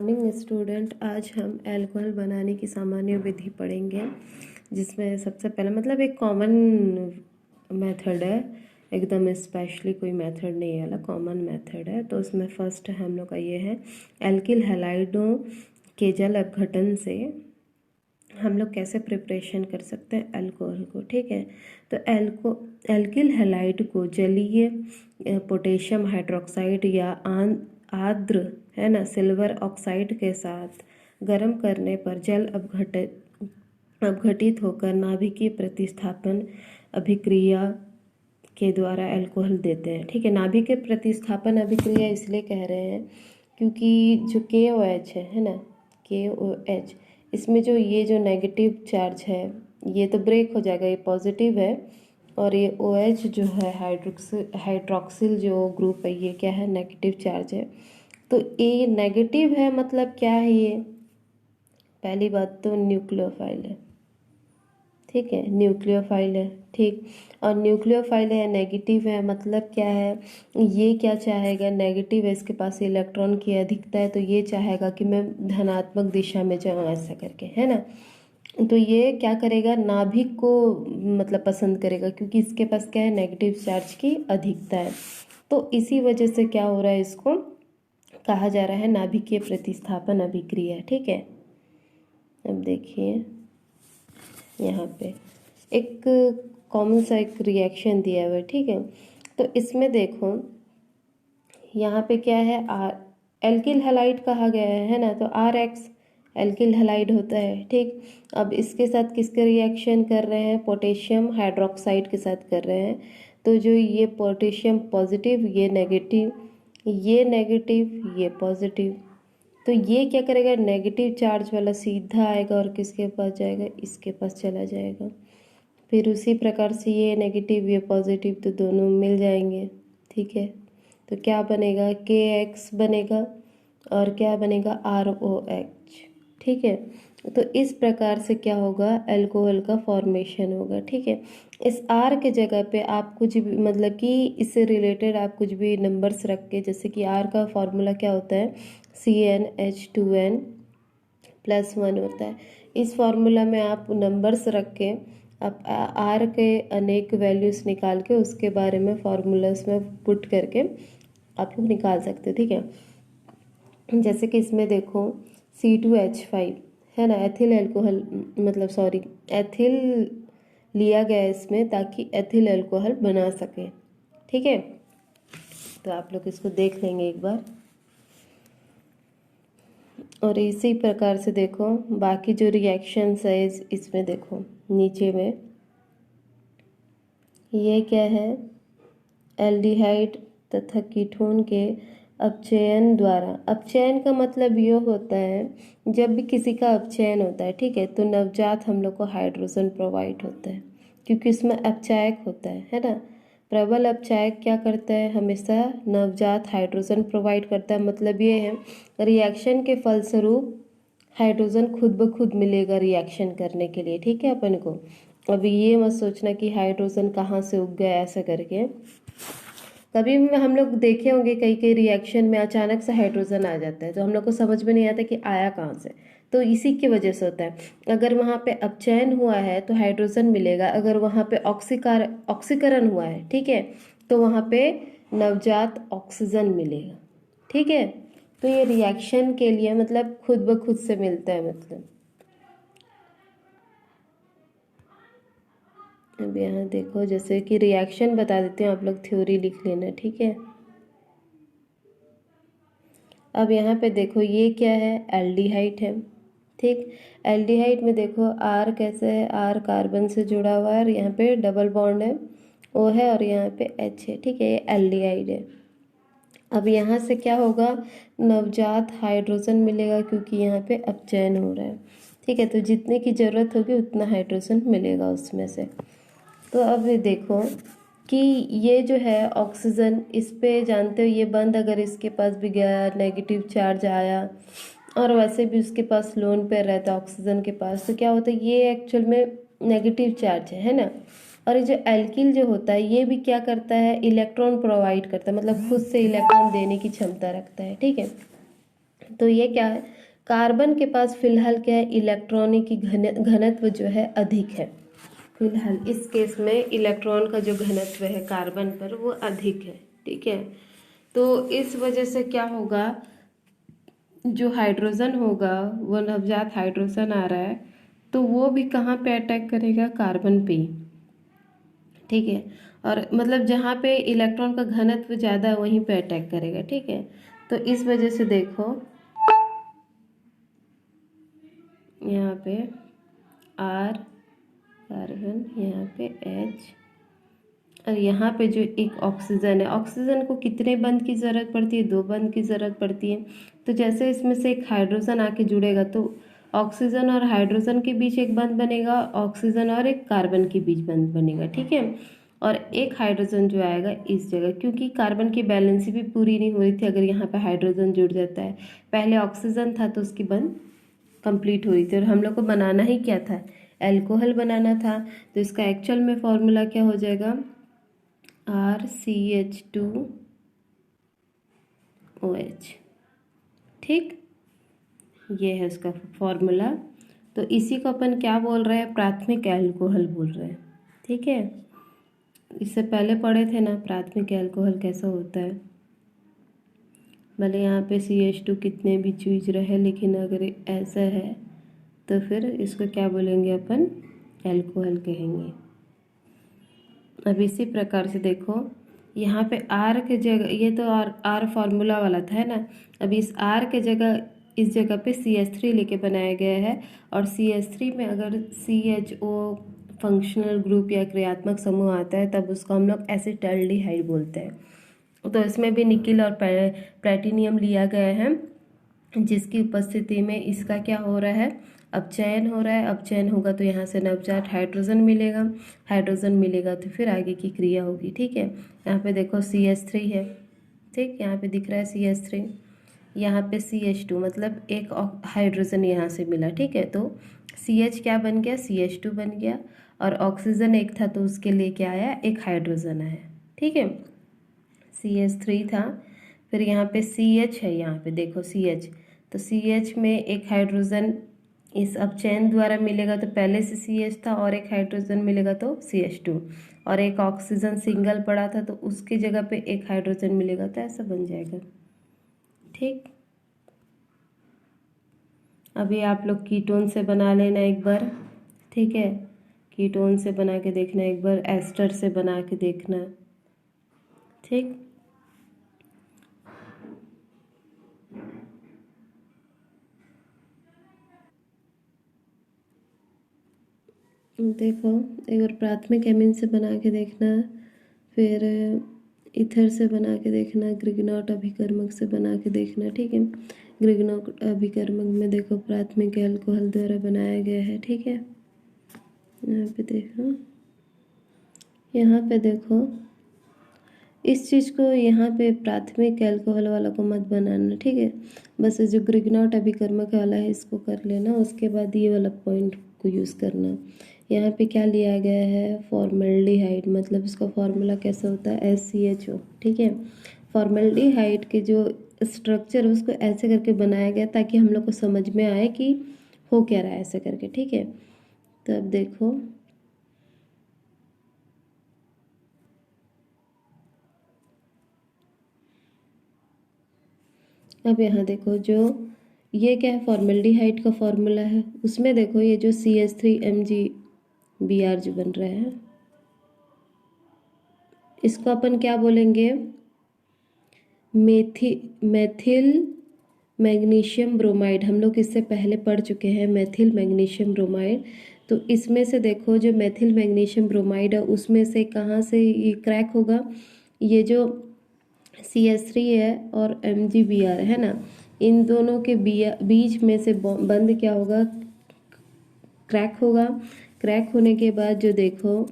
Morning student, आज हम alcohol बनाने की सामान्य विधि पढ़ेंगे, जिसमें सबसे पहले मतलब एक कॉमन मेथड है, एकदम स्पेशली कोई मेथड नहीं है वाला कॉमन मेथड है। तो उसमें फर्स्ट हम लोग का ये है, एल्किल हैलाइडों के जल अपघटन से हम लोग कैसे प्रिपरेशन कर सकते हैं अल्कोहल को। ठीक है, तो एल्किल हैलाइड को जलीय पोटेशियम हाइड्रोक्साइड या आर्द्र है ना सिल्वर ऑक्साइड के साथ गर्म करने पर जल अपघटित होकर नाभिकीय प्रतिस्थापन अभिक्रिया के द्वारा अल्कोहल देते हैं। ठीक है, नाभिकीय प्रतिस्थापन अभिक्रिया इसलिए कह रहे हैं क्योंकि जो KOH है ना, KOH, इसमें जो ये जो नेगेटिव चार्ज है ये तो ब्रेक हो जाएगा, ये पॉजिटिव है, और ये OH जो है हाइड्रोक्सिल जो ग्रुप है ये क्या है, नेगेटिव चार्ज है। तो ये नेगेटिव है मतलब क्या है, ये पहली बात तो न्यूक्लियोफाइल है। ठीक है, न्यूक्लियोफाइल है। ठीक, और न्यूक्लियोफाइल है, नेगेटिव है, मतलब क्या है, ये क्या चाहेगा, नेगेटिव है, इसके पास इलेक्ट्रॉन की अधिकता है, तो ये चाहेगा कि मैं धनात्मक दिशा में जाऊँ, ऐसा करके, है ना। तो ये क्या करेगा, नाभिक को मतलब पसंद करेगा, क्योंकि इसके पास क्या है, नेगेटिव चार्ज की अधिकता है। तो इसी वजह से क्या हो रहा है, इसको कहा जा रहा है नाभिकीय प्रतिस्थापन अभिक्रिया। ठीक है, अब देखिए यहाँ पे एक कॉमन सा एक रिएक्शन दिया हुआ है। ठीक है, तो इसमें देखो यहाँ पे क्या है, एल्किल हैलाइड कहा गया है ना, तो RX एल्किल हैलाइड होता है। ठीक, अब इसके साथ किसके रिएक्शन कर रहे हैं, पोटेशियम हाइड्रोक्साइड के साथ कर रहे हैं। तो जो ये पोटेशियम पॉजिटिव, ये नेगेटिव, ये नेगेटिव, ये पॉजिटिव, तो ये क्या करेगा, नेगेटिव चार्ज वाला सीधा आएगा और किसके पास जाएगा, इसके पास चला जाएगा। फिर उसी प्रकार से ये नेगेटिव ये पॉजिटिव तो दोनों मिल जाएंगे। ठीक है, तो क्या बनेगा, KX बनेगा और क्या बनेगा, ROH। ठीक है, तो इस प्रकार से क्या होगा, अल्कोहल का फॉर्मेशन होगा। ठीक है, इस R के जगह पे आप कुछ भी मतलब कि इससे रिलेटेड आप कुछ भी नंबर्स रख के, जैसे कि R का फॉर्मूला क्या होता है, CnH2n+1 होता है। इस फार्मूला में आप नंबर्स रख के आप R के अनेक वैल्यूज़ निकाल के उसके बारे में फार्मूलास में पुट करके आप लोग निकाल सकते हो। ठीक है, जैसे कि इसमें देखो C2H5 है ना, एथिल अल्कोहल मतलब सॉरी एथिल लिया गया है इसमें, ताकि एथिल अल्कोहल बना सके। ठीक है, तो आप लोग इसको देख लेंगे एक बार, और इसी प्रकार से देखो बाकी जो रिएक्शंस है इसमें देखो नीचे में ये क्या है, एल्डिहाइड तथा कीटोन के अपचयन द्वारा। अपचयन का मतलब ये होता है जब भी किसी का अपचयन होता है, ठीक है, तो नवजात हम लोग को हाइड्रोजन प्रोवाइड होता है, क्योंकि इसमें अपचायक होता है ना। प्रबल अपचायक क्या करता है, हमेशा नवजात हाइड्रोजन प्रोवाइड करता है। मतलब ये है रिएक्शन के फलस्वरूप हाइड्रोजन खुद ब खुद मिलेगा रिएक्शन करने के लिए। ठीक है, अपन को अभी ये मत सोचना कि हाइड्रोजन कहाँ से उग गया ऐसा करके। कभी भी हम लोग देखे होंगे कई कई रिएक्शन में अचानक से हाइड्रोजन आ जाता है, तो हम लोग को समझ में नहीं आता कि आया कहाँ से। तो इसी की वजह से होता है, अगर वहाँ पे अपचयन हुआ है तो हाइड्रोजन मिलेगा, अगर वहाँ पे ऑक्सीकरण हुआ है, ठीक है, तो वहाँ पे नवजात ऑक्सीजन मिलेगा। ठीक है, तो ये रिएक्शन के लिए मतलब खुद ब खुद से मिलता है। मतलब अब यहाँ देखो जैसे कि रिएक्शन बता देते हैं, आप लोग थ्योरी लिख लेना। ठीक है, अब यहाँ पे देखो ये क्या है, एल्डिहाइड है। ठीक, एल्डिहाइड में देखो R कैसे है, R कार्बन से जुड़ा हुआ है और यहाँ पे डबल बॉन्ड है O है और यहाँ पे H है। ठीक है, ये एल्डिहाइड है। अब यहाँ से क्या होगा, नवजात हाइड्रोजन मिलेगा, क्योंकि यहाँ पे अपचयन हो रहा है। ठीक है, तो जितने की ज़रूरत होगी उतना हाइड्रोजन मिलेगा उसमें से। तो अब ये देखो कि ये जो है ऑक्सीजन, इस पे जानते हो ये बंद अगर इसके पास भी गया, नेगेटिव चार्ज आया, और वैसे भी उसके पास लोन पे रहता है ऑक्सीजन के पास, तो क्या होता है, ये एक्चुअल में नेगेटिव चार्ज है ना। और ये जो एल्किल जो होता है ये भी क्या करता है, इलेक्ट्रॉन प्रोवाइड करता है, मतलब खुद से इलेक्ट्रॉन देने की क्षमता रखता है। ठीक है, तो ये क्या है, कार्बन के पास फिलहाल क्या है, इलेक्ट्रॉनों की घनत्व जो है अधिक है। फिलहाल इस केस में इलेक्ट्रॉन का जो घनत्व है कार्बन पर वो अधिक है, ठीक है। तो इस वजह से क्या होगा, जो हाइड्रोजन होगा, वो नवजात हाइड्रोजन आ रहा है, तो वो भी कहाँ पे अटैक करेगा, कार्बन पे, ठीक है। और मतलब जहाँ पे इलेक्ट्रॉन का घनत्व ज़्यादा है वहीं पे अटैक करेगा, ठीक है। तो इस वजह से देखो यहाँ पे आर कार्बन, यहाँ पे एच, और यहाँ पे जो एक ऑक्सीजन है, ऑक्सीजन को कितने बंध की ज़रूरत पड़ती है, 2 बंध की ज़रूरत पड़ती है। तो जैसे इसमें से एक हाइड्रोजन आके जुड़ेगा तो ऑक्सीजन और हाइड्रोजन के बीच एक बंध बनेगा, ऑक्सीजन और एक कार्बन के बीच बंध बनेगा, ठीक है। और एक हाइड्रोजन जो आएगा इस जगह, क्योंकि कार्बन की बैलेंसी भी पूरी नहीं हो रही थी, अगर यहाँ पे हाइड्रोजन जुड़ जाता है, पहले ऑक्सीजन था तो उसकी बंध कंप्लीट हो रही थी, और हम लोग को बनाना ही क्या था, एल्कोहल बनाना था। तो इसका एक्चुअल में फॉर्मूला क्या हो जाएगा, RCH2OH, ठीक, ये है उसका फॉर्मूला। तो इसी को अपन क्या बोल रहे हैं, प्राथमिक एल्कोहल बोल रहे हैं, ठीक है। इससे पहले पढ़े थे ना प्राथमिक एल्कोहल कैसा होता है, भले यहाँ पे CH2 कितने भी चीज रहे, लेकिन अगर ऐसा है तो फिर इसको क्या बोलेंगे अपन, एल्कोहल कहेंगे। अब इसी प्रकार से देखो यहाँ पे आर के जगह, ये तो आर फार्मूला वाला था है ना, अब इस आर के जगह इस जगह पे CH3 लेके बनाया गया है, और CH3 में अगर CHO फंक्शनल ग्रुप या क्रियात्मक समूह आता है तब उसको हम लोग एसिटाल्डिहाइड बोलते हैं। तो इसमें भी निकिल और प्लैटिनम लिया गया है, जिसकी उपस्थिति में इसका क्या हो रहा है, अपचयन हो रहा है। अपचयन होगा तो यहाँ से नवजात हाइड्रोजन मिलेगा, हाइड्रोजन मिलेगा तो फिर आगे की क्रिया होगी, ठीक है। यहाँ पे देखो CH3 है, ठीक, यहाँ पे दिख रहा है CH3, यहाँ पे CH2, मतलब एक हाइड्रोजन यहाँ से मिला, ठीक है। तो CH क्या बन गया, CH2 बन गया, और ऑक्सीजन एक था तो उसके लिए क्या आया, एक हाइड्रोजन आया, ठीक है। CH3 था, फिर यहाँ पे CH है, यहाँ पे देखो CH, तो CH में एक हाइड्रोजन इस अपचयन द्वारा मिलेगा, तो पहले से CH था और एक हाइड्रोजन मिलेगा तो CH2, और एक ऑक्सीजन सिंगल पड़ा था तो उसकी जगह पे एक हाइड्रोजन मिलेगा, तो ऐसा बन जाएगा, ठीक। अभी आप लोग कीटोन से बना लेना एक बार, ठीक है, कीटोन से बना के देखना एक बार, एस्टर से बना के देखना, ठीक। देखो एक बार प्राथमिक एमीन से बना के देखना, फिर ईथर से बना के देखना, ग्रिगनॉट अभिकर्मक से बना के देखना, ठीक है। ग्रिगनॉट अभिकर्मक में देखो प्राथमिक एल्कोहल द्वारा बनाया गया है, ठीक है। यहाँ पे देखो, यहाँ पे देखो इस चीज़ को, यहाँ पे प्राथमिक अल्कोहल वाला को मत बनाना, ठीक है। बस जो ग्रिगनॉट अभिकर्मक वाला है इसको कर लेना, उसके बाद ये वाला पॉइंट को यूज़ करना। यहाँ पे क्या लिया गया है, फॉर्मेल्डिहाइड, मतलब इसका फॉर्मूला कैसा होता है, SCHO, ठीक है। फॉर्मेल्डिहाइड के जो स्ट्रक्चर उसको ऐसे करके बनाया गया ताकि हम लोग को समझ में आए कि हो क्या रहा है ऐसे करके, ठीक है। तो अब देखो अब यहाँ देखो, जो ये क्या है, फॉर्मेल्डिहाइड का फॉर्मूला है, उसमें देखो ये जो CH3MgBr जो बन रहा है, इसको अपन क्या बोलेंगे, मेथिल मैग्नीशियम ब्रोमाइड। हम लोग इससे पहले पढ़ चुके हैं मेथिल मैग्नीशियम ब्रोमाइड। तो इसमें से देखो जो मेथिल मैग्नीशियम ब्रोमाइड है उसमें से कहाँ से ये क्रैक होगा, ये जो CH3 है और MgBr है ना, इन दोनों के बीच में से बंद क्या होगा, क्रैक होगा। क्रैक होने के बाद जो देखो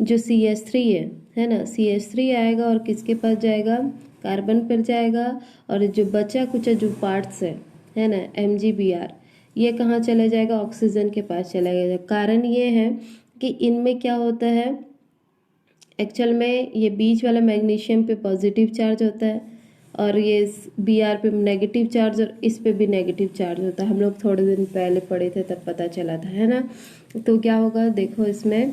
जो CH3 है ना, CH3 आएगा और किसके पास जाएगा, कार्बन पर जाएगा, और जो बचा कुछ जो पार्ट्स है ना MgBr, ये कहाँ चला जाएगा, ऑक्सीजन के पास चला जाएगा। कारण ये है कि इनमें क्या होता है, एक्चुअल में ये बीच वाला मैग्नीशियम पे पॉजिटिव चार्ज होता है और ये Br पे नेगेटिव चार्ज और इस पे भी नेगेटिव चार्ज होता है। हम लोग थोड़े दिन पहले पढ़े थे तब पता चला था, है ना। तो क्या होगा देखो इसमें,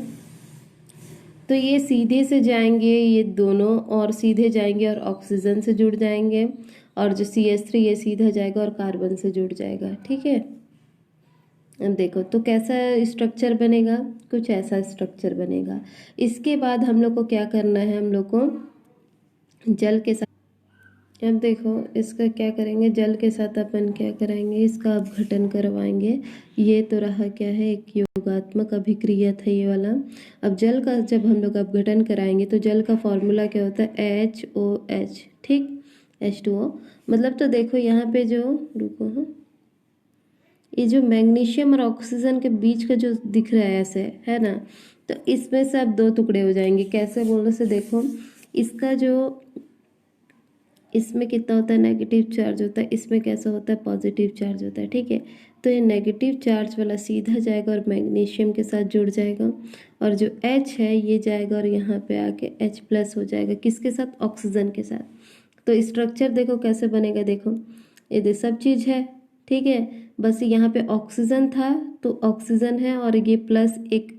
तो ये सीधे से जाएंगे ये दोनों, और सीधे जाएंगे और ऑक्सीजन से जुड़ जाएंगे, और जो CH3 ये सीधा जाएगा और कार्बन से जुड़ जाएगा, ठीक है। अब देखो तो कैसा स्ट्रक्चर बनेगा, कुछ ऐसा स्ट्रक्चर बनेगा। इसके बाद हम लोग को क्या करना है, हम लोग को जल के साथ, अब देखो इसका क्या करेंगे, जल के साथ अपन क्या करेंगे, इसका अपघटन करवाएंगे। ये तो रहा क्या है, एक योगात्मक अभिक्रिया था ये वाला। अब जल का जब हम लोग अपघटन कराएंगे तो जल का फॉर्मूला क्या होता है, HOH, ठीक, H2O। मतलब तो देखो यहाँ पे जो, रुको हाँ, ये जो मैग्नीशियम और ऑक्सीजन के बीच का जो दिख रहा है ऐसे, है ना, तो इसमें से अब दो टुकड़े हो जाएंगे। कैसे बोलने से देखो, इसका जो, इसमें कितना होता है नेगेटिव चार्ज होता है, इसमें कैसा होता है पॉजिटिव चार्ज होता है, ठीक है। तो ये नेगेटिव चार्ज वाला सीधा जाएगा और मैग्नीशियम के साथ जुड़ जाएगा, और जो H है ये जाएगा और यहाँ पे आके H+ हो जाएगा, किसके साथ, ऑक्सीजन के साथ। तो स्ट्रक्चर देखो कैसे बनेगा, देखो ये सब चीज़ है, ठीक है। बस यहाँ पे ऑक्सीजन था तो ऑक्सीजन है, और ये प्लस एक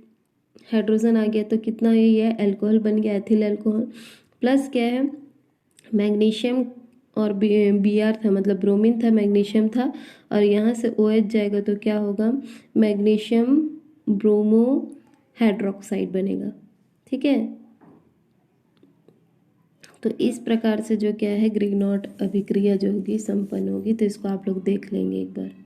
हाइड्रोजन आ गया, तो कितना ये है, अल्कोहल बन गया, एथिल अल्कोहल। प्लस क्या है, मैग्नीशियम और Br था, मतलब ब्रोमीन था, मैग्नीशियम था, और यहाँ से OH जाएगा तो क्या होगा, मैग्नीशियम ब्रोमो हाइड्रोक्साइड बनेगा, ठीक है। तो इस प्रकार से जो क्या है ग्रीनॉट अभिक्रिया जो होगी संपन्न होगी। तो इसको आप लोग देख लेंगे एक बार।